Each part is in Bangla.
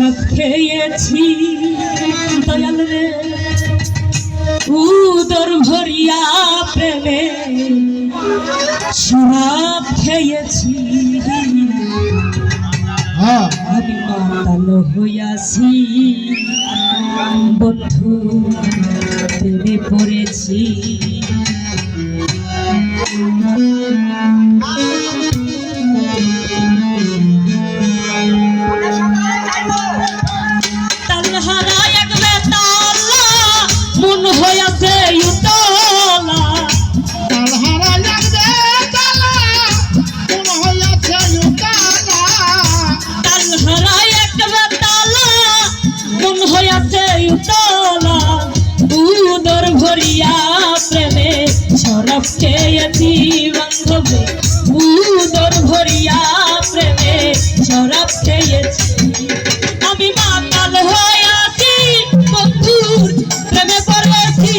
শরাব খেয়েছি দয়াল রে উদর ভরিয়া প্রেমে শরাব খেয়েছি আমি মাতাল হইয়াছি বন্ধু প্রেমে পড়েছি তালহারা এক বেতালা মন হইয়াছে উতলা তালহারা এক বেতালা মন হইয়াছে উতলা তালহারা এক বেতালা মন হইয়াছে উতলা উদর ভরিয়া প্রেমে শরাব খেয়েছি বান্ধবে উদর ভরিয়া প্রেমে শরাব খেয়েছি আমি মাতাল হইয়াছি বন্ধুর প্রেমে পড়েছি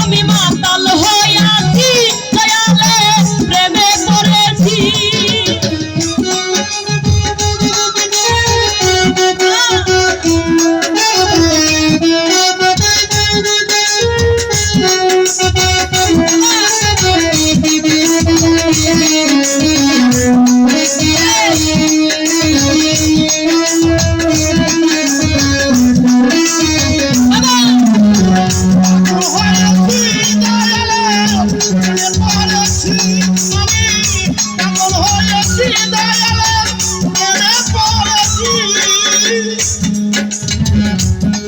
আমি মাতাল হইয়াছি দয়ালে প্রেমে পড়েছি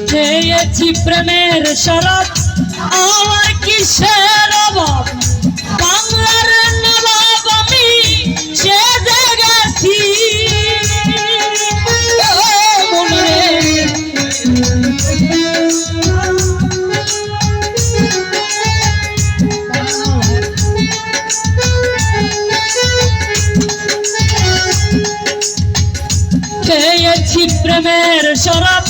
খেয়েছি প্রেমের শরাব আমার কিসের অভাব বাংলার নবাব আমি সেজে গেছি মনে খেয়েছি প্রেমের শরাব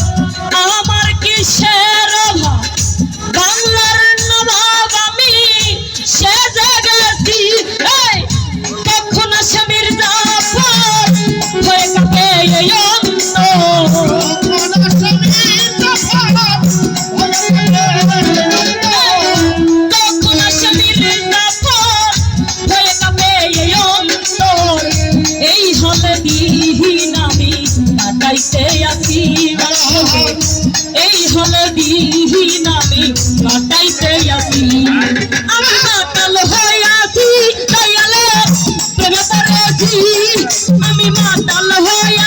আমার কিসের অভাব বাংলার নবাব আমি সেজে গেছি কখন স্বামীর জাফর হয়ে কাঁপে এই অন্ত কখন স্বামীর জাফর হয়ে কাঁপে এই অন্তর এই হলে দিন আমি কাটাইতে আসি এই হলে দিন আমি কাটাইতে আসি আমি মাতাল হইয়াছি দয়ালে প্রেমে পড়েছি আমি মাতাল হইয়া